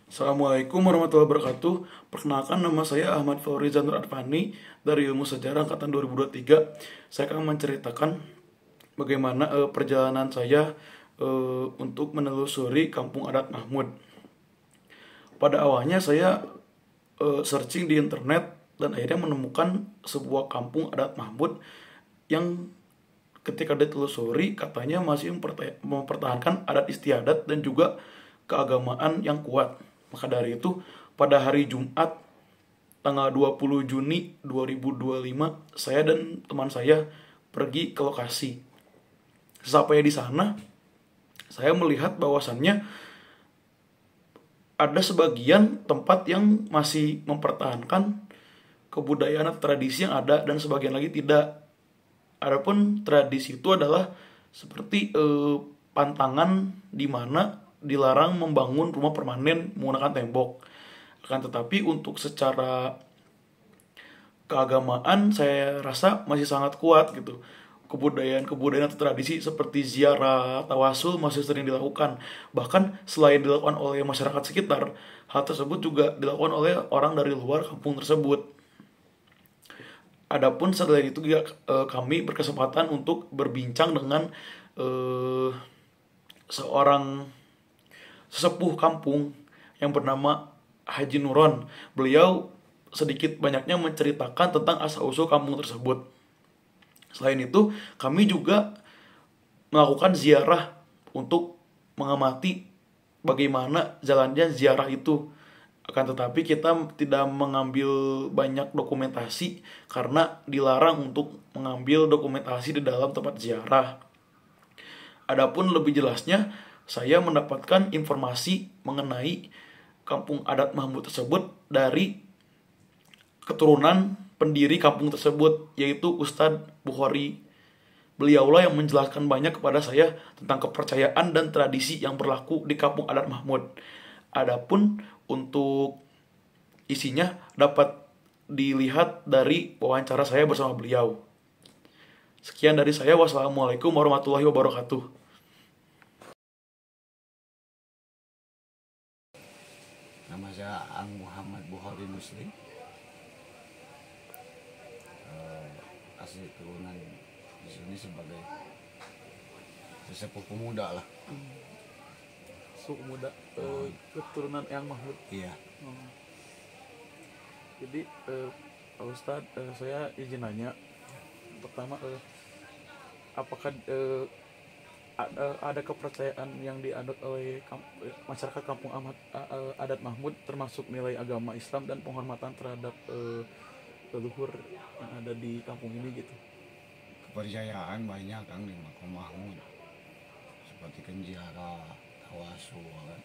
Assalamualaikum warahmatullahi wabarakatuh. Perkenalkan, nama saya Ahmad Faurizan Advani dari Ilmu Sejarah Angkatan 2023. Saya akan menceritakan bagaimana perjalanan saya untuk menelusuri Kampung Adat Mahmud. Pada awalnya saya searching di internet dan akhirnya menemukan sebuah Kampung Adat Mahmud yang ketika ditelusuri katanya masih mempertahankan adat istiadat dan juga keagamaan yang kuat. Maka dari itu, pada hari Jumat tanggal 20 Juni 2025, saya dan teman saya pergi ke lokasi. Sampai di sana, saya melihat bahwasannya ada sebagian tempat yang masih mempertahankan kebudayaan atau tradisi yang ada dan sebagian lagi tidak. Adapun tradisi itu adalah seperti pantangan di mana dilarang membangun rumah permanen menggunakan tembok. Akan tetapi untuk secara keagamaan saya rasa masih sangat kuat gitu. Kebudayaan atau tradisi seperti ziarah, tawasul masih sering dilakukan. Bahkan selain dilakukan oleh masyarakat sekitar, hal tersebut juga dilakukan oleh orang dari luar kampung tersebut. Adapun setelah itu juga kami berkesempatan untuk berbincang dengan eh, seorang sesepuh kampung yang bernama Haji Nuron. Beliau sedikit banyaknya menceritakan tentang asal-usul kampung tersebut. Selain itu, kami juga melakukan ziarah untuk mengamati bagaimana jalannya ziarah itu. Akan tetapi kita tidak mengambil banyak dokumentasi karena dilarang untuk mengambil dokumentasi di dalam tempat ziarah. Adapun lebih jelasnya, saya mendapatkan informasi mengenai kampung adat Mahmud tersebut dari keturunan pendiri kampung tersebut, yaitu Ustadz Bukhari. Beliaulah yang menjelaskan banyak kepada saya tentang kepercayaan dan tradisi yang berlaku di kampung adat Mahmud. Adapun untuk isinya dapat dilihat dari wawancara saya bersama beliau. Sekian dari saya. Wassalamualaikum warahmatullahi wabarakatuh. Nama saya Ang Muhammad Bukhari Muslim, asli turunan di sini sebagai sesepuh pemuda lah. Suku muda keturunan Eyang Mahmud. Iya. Jadi Pak Ustadz, saya izin nanya. Pertama, apakah ada kepercayaan yang dianut oleh masyarakat kampung adat Mahmud, termasuk nilai agama Islam dan penghormatan terhadap leluhur yang ada di kampung ini gitu? Kepercayaan banyak kan di Makom Mahmud, seperti kenjiara, tawasul, kan?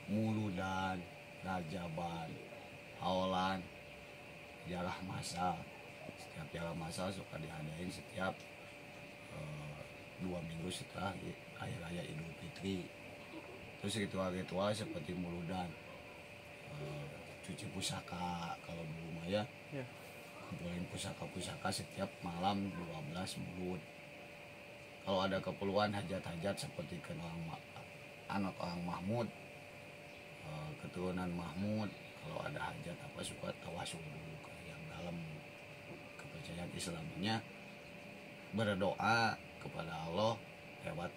Muludan, rajaban, haolan, jarah masa. Setiap jarah masa suka diadain setiap 2 minggu setelah hari raya Idul Fitri. Terus ritual-ritual seperti muludan, cuci pusaka kalau dulu mah ya, Ya. kumpulin pusaka-pusaka setiap malam 12 mulut. Kalau ada keperluan hajat-hajat seperti anak orang Mahmud, keturunan Mahmud, kalau ada hajat apa suka tawasul dulu ke yang dalam. Kepercayaan Islamnya berdoa kepada Allah lewat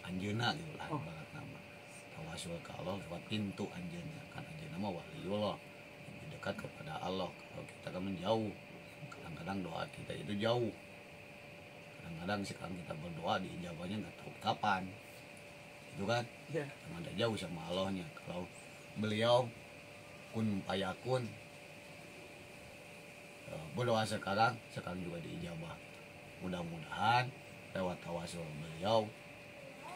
anjeunna gitu lah, ibarat nama tawasul ke Allah lewat pintu anjeunna, kan anjeunna mah waliullah, lebih dekat kepada Allah. Kalau kita kan menjauh, kadang-kadang doa kita itu jauh, kadang-kadang sekarang kita berdoa diijabahnya nggak tahu kapan, itu kan karena ada jauh sama Allahnya. Kalau beliau kun payakun, berdoa sekarang juga diijabah. Mudah-mudahan lewat tawasul beliau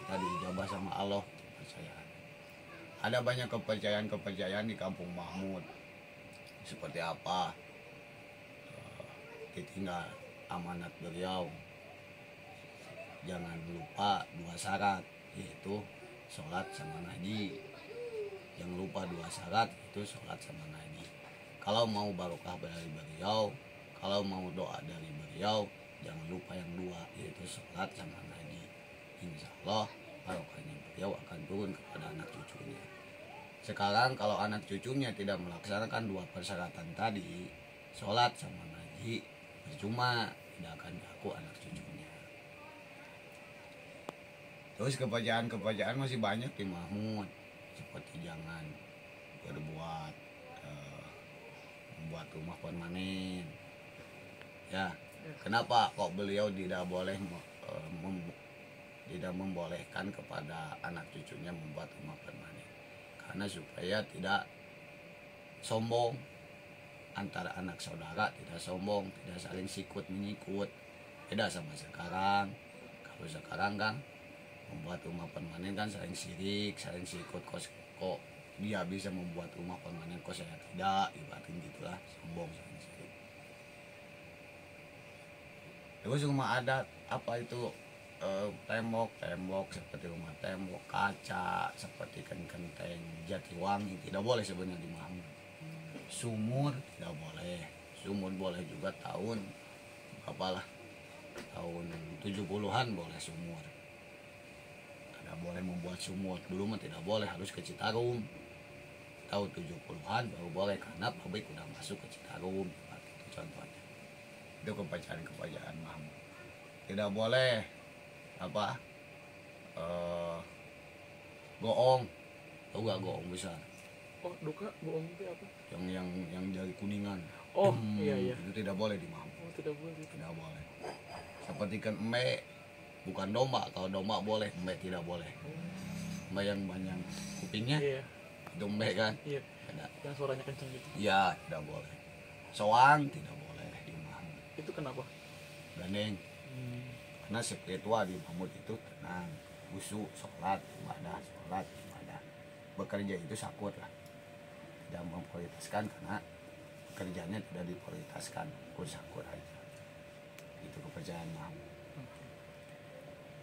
kita diijabah sama Allah. Kepercayaan, ada banyak kepercayaan di kampung Mahmud. Seperti apa? Ditinggal amanat beliau, jangan lupa 2 syarat, yaitu sholat sama ngaji. Jangan lupa 2 syarat, itu sholat sama ngaji. Kalau mau barokah dari beliau, kalau mau doa dari beliau, jangan lupa yang 2, yaitu sholat sama ngaji. Insya Allah barokahnya beliau akan turun kepada anak cucunya. Sekarang kalau anak cucunya tidak melaksanakan dua persyaratan tadi, sholat sama ngaji, percuma, tidak akan diaku anak cucunya. Terus kebajikan masih banyak di Mahmud, seperti jangan berbuat membuat rumah permanen. Ya, kenapa kok beliau tidak boleh tidak membolehkan kepada anak cucunya membuat rumah permanen? Karena supaya tidak sombong antara anak saudara, tidak sombong, tidak saling sikut menyikut. Beda sama sekarang. Kalau sekarang kan membuat rumah permanen kan saling sirik, saling sikut, kok dia bisa membuat rumah permanen kok saya tidak, ibaratnya gitulah, sombong, saling sirik. Terus rumah adat apa itu, tembok seperti rumah tembok, kaca seperti genteng Jatiwangi tidak boleh sebenarnya di Mahmud. Sumur tidak boleh, sumur boleh juga tahun apalah, tahun 70-an boleh sumur. Tidak boleh membuat sumur, dulu mah tidak boleh, harus ke Citarum. Tahun 70-an baru boleh karena pabrik udah masuk ke Citarum. Itu contohnya. Itu kepercayaan Mahmud. Tidak boleh apa, goong. Tahu gak goong besar? Oh, duka bohong itu apa? Yang dari kuningan. Oh, iya. Itu tidak boleh di Mahmud. Oh, tidak boleh. Tidak boleh. Seperti kan embe, bukan domba. Kalau domba boleh, embe tidak boleh. Embe yang banyak kupingnya, Iya. itu embe kan? Iya. Tidak. Yang suaranya kencang gitu. Iya, tidak boleh. Soang tidak boleh di Mahmud. Itu kenapa? Gandeng. Karena spiritual di Mahmud itu tenang, khusyuk, sholat, ibadah, bekerja itu sakur lah, tidak memprioritaskan karena pekerjaannya tidak diprioritaskan, sakur aja. Itu kepercayaan Mahmud.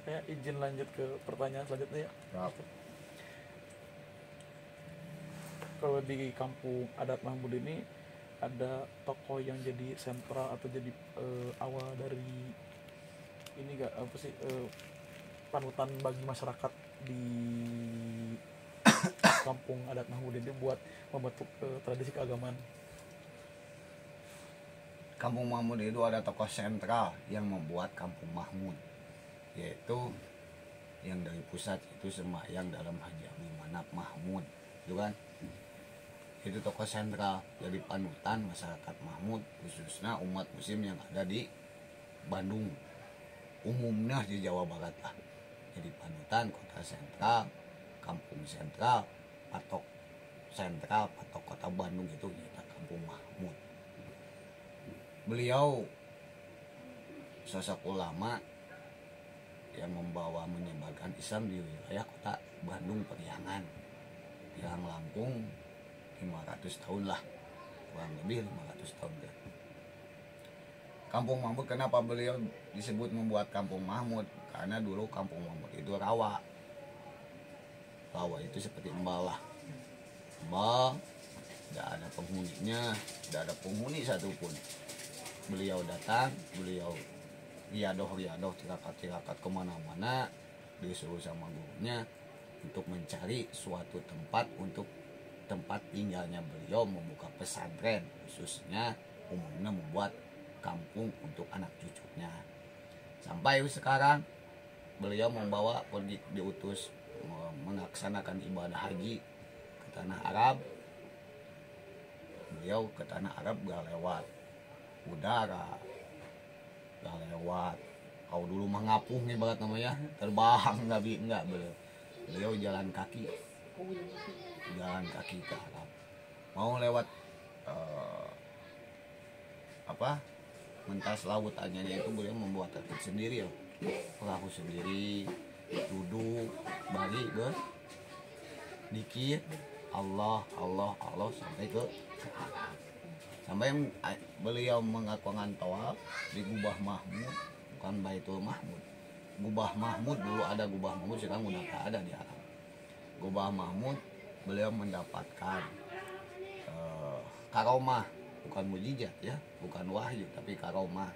Saya izin lanjut ke pertanyaan selanjutnya ya. Kalau di kampung adat Mahmud ini ada tokoh yang jadi sentral atau jadi awal dari ini gak apa sih, panutan bagi masyarakat di kampung adat Mahmud ini buat membentuk tradisi keagamaan. Kampung Mahmud itu ada tokoh sentral yang membuat Kampung Mahmud, yaitu yang dari pusat itu sembahyang dalam Haji Abdul Manap Mahmud, itu kan? Itu tokoh sentral, jadi panutan masyarakat Mahmud, khususnya umat muslim yang ada di Bandung, umumnya di Jawa Barat lah. Jadi panutan, kota sentral, kampung sentral, patok kota Bandung itu yaitu Kampung Mahmud. Beliau sosok ulama yang menyebarkan Islam di wilayah kota Bandung Periangan yang langkung 500 tahun lah, kurang lebih 500 tahun ya. Kampung Mahmud, kenapa beliau disebut membuat Kampung Mahmud? Karena dulu Kampung Mahmud itu rawa itu seperti embal lah, tidak ada penghuninya, tidak ada penghuni satupun. Beliau datang, beliau riadoh tirakat kemana-mana, disuruh sama gurunya untuk mencari suatu tempat untuk tempat tinggalnya beliau, membuka pesantren, khususnya umumnya membuat kampung untuk anak cucunya. Sampai sekarang beliau membawa pergi, diutus melaksanakan ibadah haji ke tanah Arab. Beliau ke tanah Arab gak lewat udara, gak lewat, kau dulu mengapung ibarat namanya, terbang enggak, beliau jalan kaki ke Arab. Mau lewat mentas laut aja itu beliau membuat tertib sendiri ya, perahu sendiri, duduk balik dikir Allah sampai beliau mengakukan tawaf di Gubah Mahmud, bukan Baitul Mahmud. Gubah Mahmud, dulu ada Gubah Mahmud, sekarang udah tak ada di Arab. Gubah Mahmud beliau mendapatkan karomah, bukan mujizat ya, bukan wahyu, tapi karomah,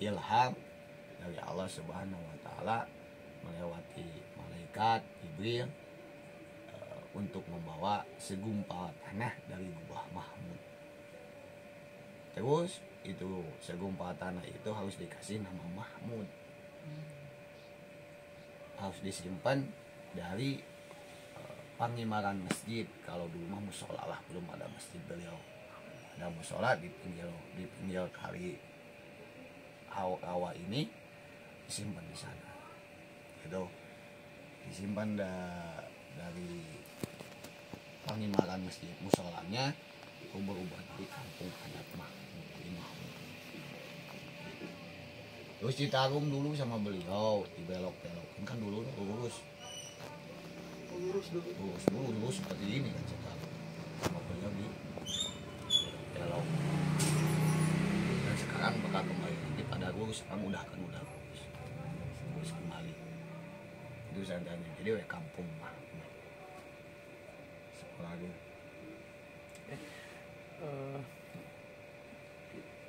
ilham dari Allah Subhanahu wa taala melewati malaikat Jibril, untuk membawa segumpal tanah dari gubah Mahmud. Terus itu segumpal tanah itu harus dikasih nama Mahmud, harus disimpan dari pengimaran masjid. Kalau dulu mah musola lah, belum ada masjid beliau. Ada musola di pinggir kali rawa ini, disimpan di sana. Gitu. Disimpan dari pengimaran masjid musolanya itu berubah dari kampung adat Mahmud. Terus ditaruh dulu sama beliau, dibelok-belokin kan dulu lurus. Lurus seperti ini kan sekarang. Sama beliau di belok. Dan sekarang bakal kembali nanti pada lurus, sekarang udah lurus kembali. Itu santanya. Jadi kampung Mahmud. Sekolah dia.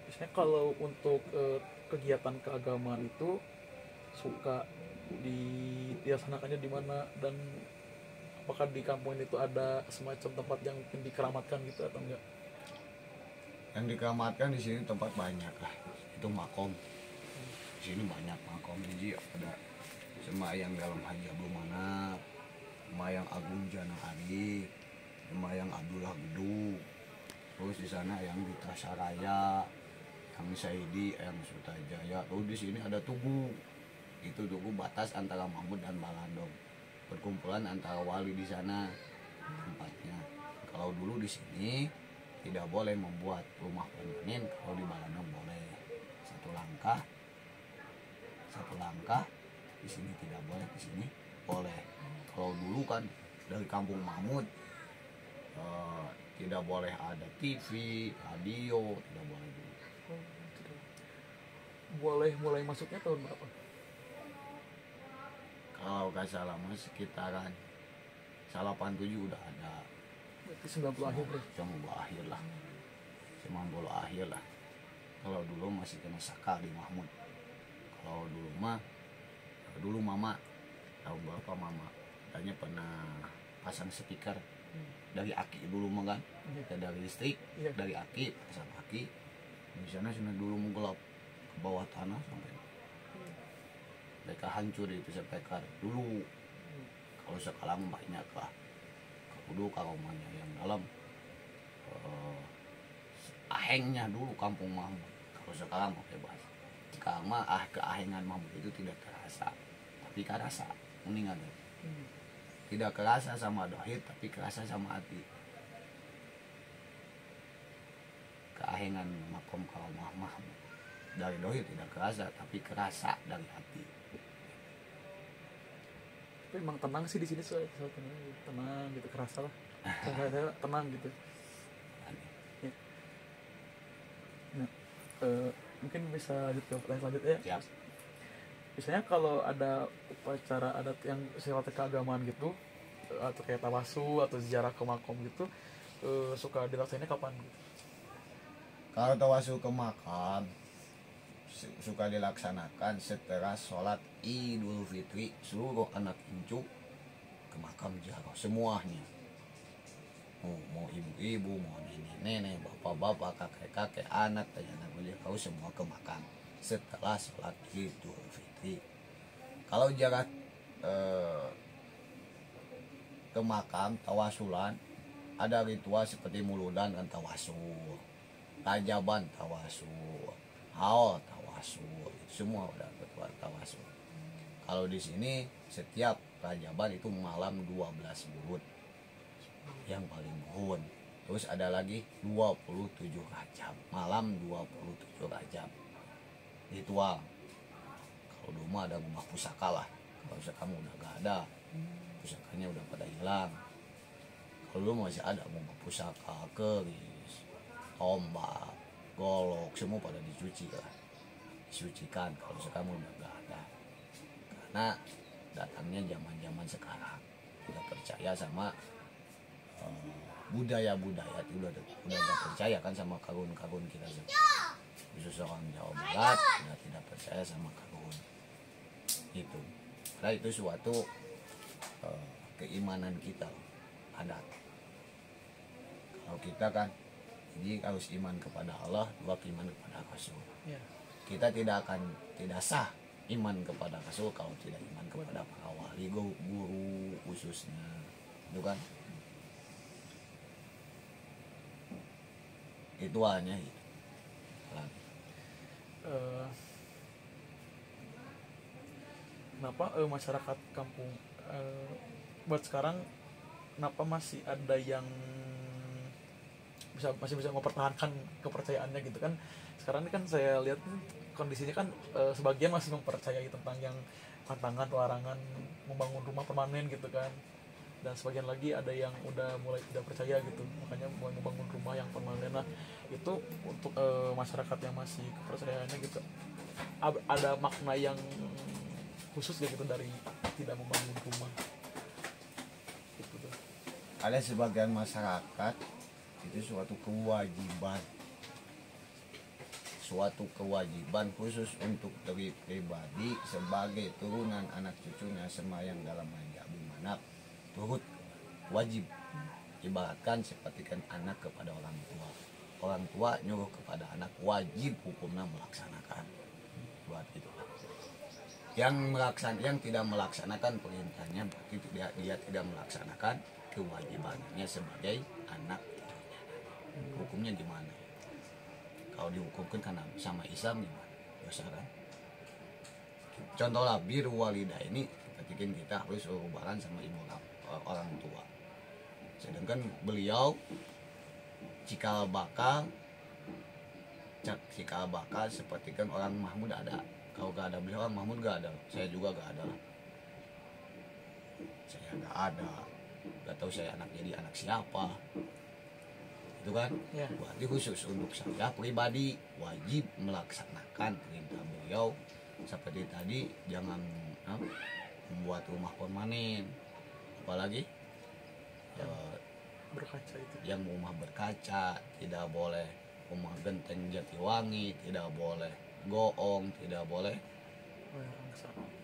Biasanya kalau untuk kegiatan keagamaan itu suka dilaksanakannya di mana, dan apakah di kampung itu ada semacam tempat yang mungkin dikeramatkan gitu atau enggak? Yang dikeramatkan di sini tempat banyak lah. Itu makom. Di sini banyak makom. Jadi ada sembahyang dalam Haji Abdul Manap, sembahyang Agung Jana Arif, sembahyang Abdullah Gedu. Terus di sana yang di Tasaraya, yang Saidi, yang Sutajaya. Terus di sini ada Tugu. Itu Tugu batas antara Mahmud dan Balandong. Perkumpulan antara wali di sana tempatnya. Kalau dulu di sini tidak boleh membuat rumah permanen, kalau di Balandong boleh. Satu langkah di sini tidak boleh, di sini boleh. Kalau dulu kan dari kampung Mahmud tidak boleh ada TV, radio, tidak boleh dulu. Boleh mulai masuknya tahun berapa? Kalau gak salah mas sekitaran 87 udah ada. Berarti 90 akhir deh. 90 akhir lah. 90 akhir lah. Kalau dulu masih kena sakal di Mahmud. Kalau dulu mama tahun berapa mama katanya pernah pasang speaker dari aki dulu mah kan, dari listrik, dari aki, pasang aki. Di sana dulu menggelap ke bawah tanah sampai mereka hancur itu speaker dulu. Kalau sekarang banyak lah. Kalau rumahnya yang dalam ahengnya dulu kampung Mahmud. Kalau sekarang mau bebas. Sekarang mah keahengan Mahmud itu tidak terasa, tapi kerasa mendingan. Tidak kerasa sama dohir, tapi kerasa sama hati. Keahengan makom kalau Mahmud dari dohir tidak kerasa, tapi kerasa dari hati. Tapi emang tenang sih di sini, tenang gitu, kerasa lah. Tenang gitu. Ya. Nah, mungkin bisa lanjut ke pertanyaan selanjutnya. Siap. Biasanya kalau ada upacara adat yang sifatnya keagamaan gitu, atau kayak tawasu atau ziarah ke makom gitu, suka dilaksanainnya kapan? Kalau tawasul ke makam suka dilaksanakan setelah sholat Idul Fitri. Seluruh anak incu ke makam ziarah semuanya. Mau ibu-ibu, mau nenek-nenek, bapak-bapak, kakek-kakek, anak beliau kau semua ke makam setelah sholat Idul Fitri. Kalau ziarah ke makam tawasulan, ada ritual seperti muludan kan tawasul, tajaban tawasul, haul tawasul, semua udah ritual tawasul. Kalau di sini setiap tajaban itu malam 12 burut yang paling nuhun. Terus ada lagi 27 Rajab, malam 27 Rajab ritual. Kalau dulu ada rumah pusaka lah, kalau sekarang udah gak ada, pusakanya udah pada hilang. Kalau dulu masih ada rumah pusaka, keris, tombak, golok, semua pada dicuci lah, disucikan. Kalau sekarang udah gak ada, karena datangnya zaman sekarang udah percaya sama budaya-budaya itu udah gak percaya kan sama karun-karun kita khusus orang Jawa Barat udah tidak percaya sama karun itu. Karena itu suatu keimanan kita adat. Kalau kita kan jadi harus iman kepada Allah, dua iman kepada Rasul. Ya. Kita tidak sah iman kepada Rasul kalau tidak iman kepada para wali, guru khususnya, itu kan. Itu hanya itu. Kenapa masyarakat kampung buat sekarang kenapa masih ada yang masih bisa mempertahankan kepercayaannya gitu kan? Sekarang ini kan saya lihat kondisinya kan sebagian masih mempercayai tentang yang pantangan larangan membangun rumah permanen gitu kan, dan sebagian lagi ada yang udah mulai tidak percaya gitu, makanya mulai membangun rumah yang permanen. Nah itu untuk masyarakat yang masih kepercayaannya gitu, ada makna yang khusus gitu dari tidak membangun rumah gitu tuh. Ada sebagian masyarakat itu suatu kewajiban khusus untuk diri pribadi sebagai turunan anak cucunya semayang dalam hajat abimanak, turut wajib. Ibaratkan seperti kan anak kepada orang tua nyuruh kepada anak, wajib hukumnya melaksanakan. Buat itu yang tidak melaksanakan perintahnya berarti dia tidak melaksanakan kewajibannya sebagai anak. Hukumnya gimana? Kalau dihukumkan karena sama Islam gimana? Dosa kan? Contohlah biru walidah ini, ketika kita harus lebaran sama ibu orang tua. Sedangkan beliau cikal bakal seperti kan orang Mahmud ada. Kalau gak ada beliau orang Mahmud gak ada. Saya juga gak ada. Saya gak ada. Gak tahu saya jadi anak siapa. Itu kan Ya. Berarti khusus untuk saya pribadi wajib melaksanakan perintah beliau seperti tadi, jangan membuat rumah permanen, apalagi Berkaca itu. yang rumah berkaca, tidak boleh rumah genteng Jatiwangi, tidak boleh goong, tidak boleh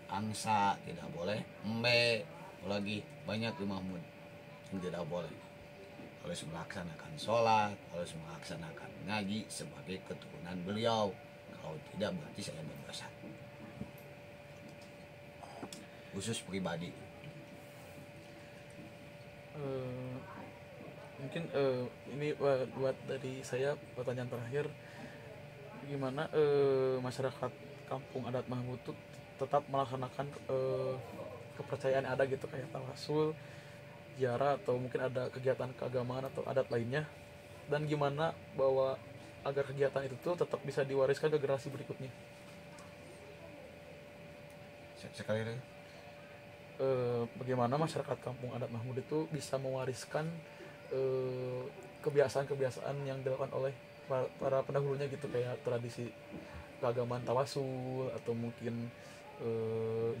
angsa, tidak boleh embe, apalagi banyak di Mahmud yang tidak boleh. Harus melaksanakan sholat, harus melaksanakan ngaji sebagai keturunan beliau. Kalau tidak berarti saya berdosa. Khusus pribadi. Mungkin ini buat dari saya pertanyaan terakhir, gimana masyarakat kampung adat Mahmud itu tetap melaksanakan kepercayaan yang ada gitu, kayak tawasul, ziarah, atau mungkin ada kegiatan keagamaan atau adat lainnya, dan gimana bahwa agar kegiatan itu tuh tetap bisa diwariskan ke generasi berikutnya. Sekali lagi. Bagaimana masyarakat kampung adat Mahmud itu bisa mewariskan kebiasaan-kebiasaan yang dilakukan oleh para pendahulunya gitu, kayak tradisi keagamaan tawasul atau mungkin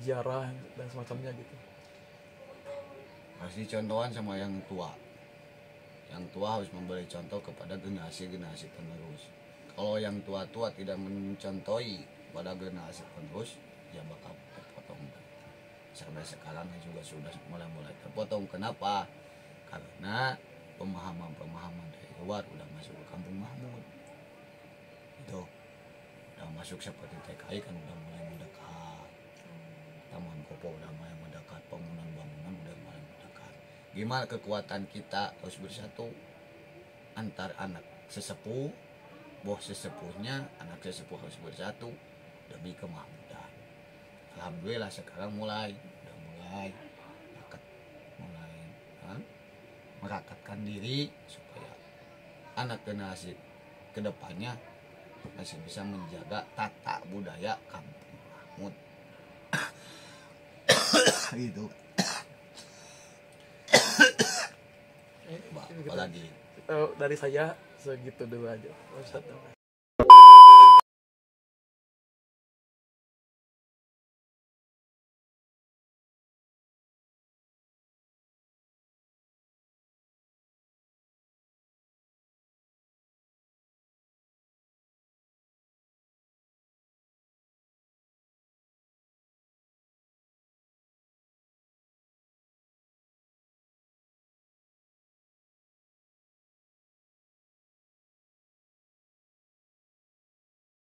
ziarah dan semacamnya gitu. Harus dicontohkan sama yang tua. Yang tua harus memberi contoh kepada generasi-generasi penerus. Kalau yang tua-tua tidak mencontohi pada generasi penerus, ya bakal terpotong. Sampai sekarang juga sudah mulai terpotong. Kenapa? Karena pemahaman dari luar udah masuk ke kampung Mahmud. Itu udah masuk seperti TKI kan udah mulai mendekat. Taman Kopo udah mulai mendekat, bangunan udah mulai mendekat. Gimana kekuatan kita harus bersatu antar anak sesepuh, boh sesepuhnya, anak sesepuh harus bersatu demi kemakmuran. Alhamdulillah sekarang mulai merakatkan diri supaya anak generasi kedepannya masih bisa menjaga tata budaya kampung Mahmud. Itu apalagi dari saya segitu dulu aja. Ustaz.